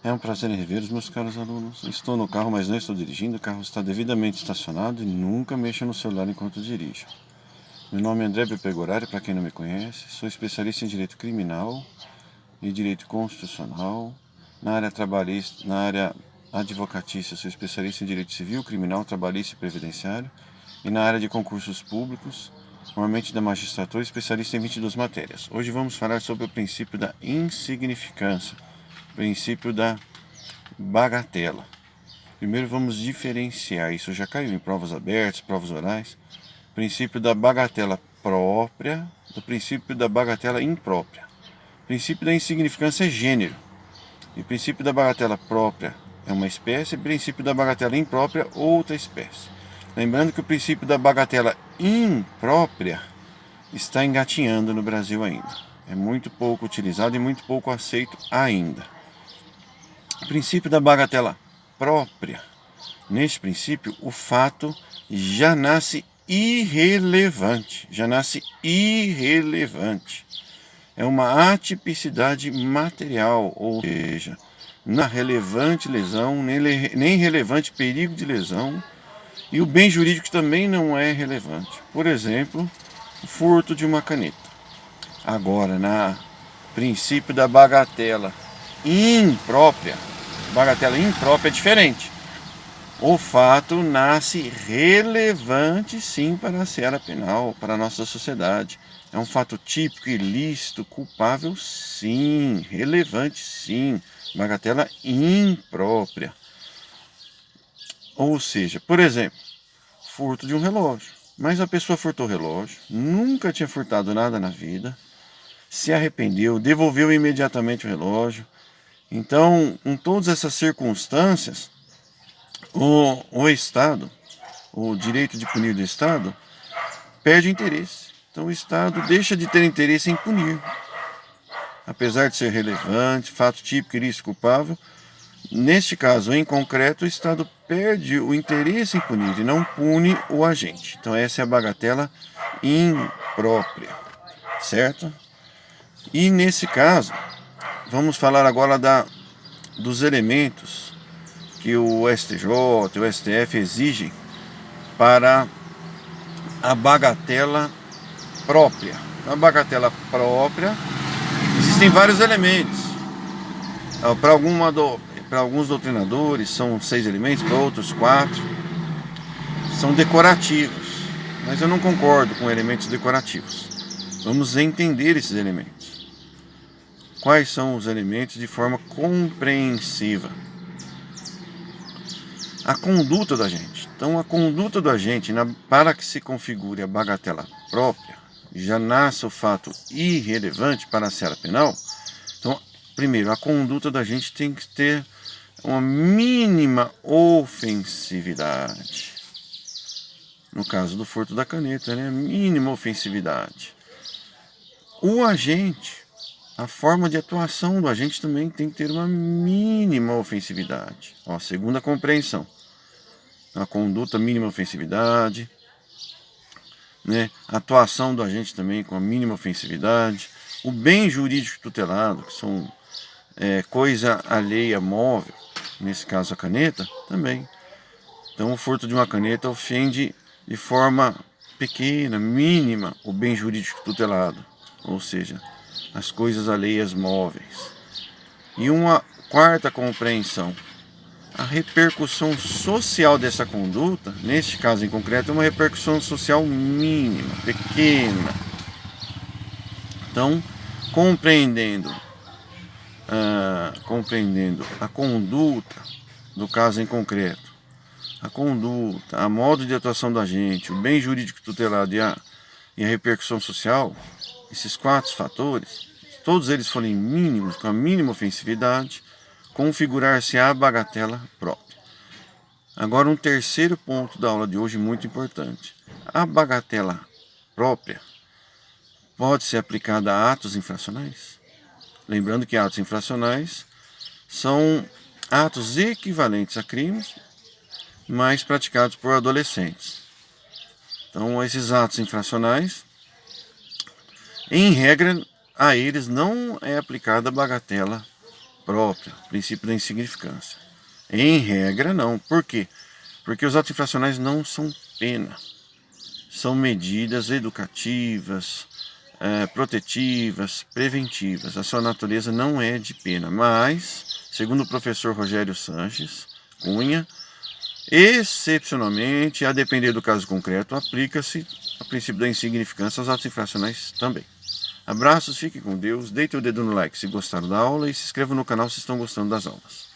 É um prazer em rever os meus caros alunos. Estou no carro, mas não estou dirigindo. O carro está devidamente estacionado e nunca mexa no celular enquanto dirijo. Meu nome é André Pegorari, para quem não me conhece. Sou especialista em direito criminal e direito constitucional. Na área trabalhista, na área advocatícia, sou especialista em direito civil, criminal, trabalhista e previdenciário. E na área de concursos públicos, normalmente da magistratura, especialista em 22 matérias. Hoje vamos falar sobre o princípio da insignificância, princípio da bagatela. Primeiro vamos diferenciar, isso já caiu em provas abertas, provas orais, o princípio da bagatela própria do princípio da bagatela imprópria. O princípio da insignificância é gênero, e o princípio da bagatela própria é uma espécie, e o princípio da bagatela imprópria outra espécie. Lembrando que o princípio da bagatela imprópria está engatinhando no Brasil ainda. É muito pouco utilizado e muito pouco aceito ainda. O princípio da bagatela própria. Neste princípio, o fato já nasce irrelevante. Já nasce irrelevante. É uma atipicidade material, ou seja, não há relevante lesão, nem relevante perigo de lesão, e o bem jurídico também não é relevante. Por exemplo, o furto de uma caneta. Agora, na princípio da bagatela imprópria é diferente. O fato nasce relevante, sim, para a seara penal, para a nossa sociedade. É um fato típico, ilícito, culpável, sim. Relevante, sim. Bagatela imprópria. Ou seja, por exemplo, furto de um relógio. Mas a pessoa furtou o relógio, nunca tinha furtado nada na vida, se arrependeu, devolveu imediatamente o relógio. Então, com todas essas circunstâncias, o Estado, o direito de punir do Estado, perde interesse. Então o Estado deixa de ter interesse em punir. Apesar de ser relevante, fato típico, ilícito, culpável, neste caso em concreto, o Estado perde o interesse em punir e não pune o agente. Então essa é a bagatela imprópria, certo? E nesse caso, vamos falar agora dos elementos que o STJ e o STF exigem para a bagatela própria. A bagatela própria, existem vários elementos. Para alguns doutrinadores são 6 elementos, para outros 4. São decorativos, mas eu não concordo com elementos decorativos. Vamos entender esses elementos. Quais são os elementos de forma compreensiva? A conduta do agente. Então, a conduta do agente, para que se configure a bagatela própria, já nasce o fato irrelevante para a seara penal. Então, primeiro, a conduta da gente tem que ter uma mínima ofensividade. No caso do furto da caneta, né? Mínima ofensividade. O agente, a forma de atuação do agente também tem que ter uma mínima ofensividade. Ó, segunda compreensão. A conduta, mínima ofensividade. Né? A atuação do agente também com a mínima ofensividade. O bem jurídico tutelado, que são coisa alheia móvel, nesse caso a caneta, também. Então o furto de uma caneta ofende de forma pequena, mínima, o bem jurídico tutelado, ou seja, as coisas alheias móveis. E uma quarta compreensão, a repercussão social dessa conduta, neste caso em concreto, é uma repercussão social mínima, pequena. Então, compreendendo a conduta do caso em concreto, a conduta, a modo de atuação do agente, o bem jurídico tutelado e a repercussão social, esses 4 fatores, todos eles forem mínimos, com a mínima ofensividade, configurar-se a bagatela própria. Agora, um terceiro ponto da aula de hoje muito importante. A bagatela própria pode ser aplicada a atos infracionais? Lembrando que atos infracionais são atos equivalentes a crimes, mas praticados por adolescentes. Então, esses atos infracionais, em regra, a eles não é aplicada a bagatela própria, princípio da insignificância. Em regra, não. Por quê? Porque os atos infracionais não são pena. São medidas educativas, protetivas, preventivas. A sua natureza não é de pena, mas, segundo o professor Rogério Sanches Cunha, excepcionalmente, a depender do caso concreto, aplica-se o princípio da insignificância aos atos infracionais também. Abraços, fiquem com Deus, deitem o dedo no like se gostaram da aula e se inscrevam no canal se estão gostando das aulas.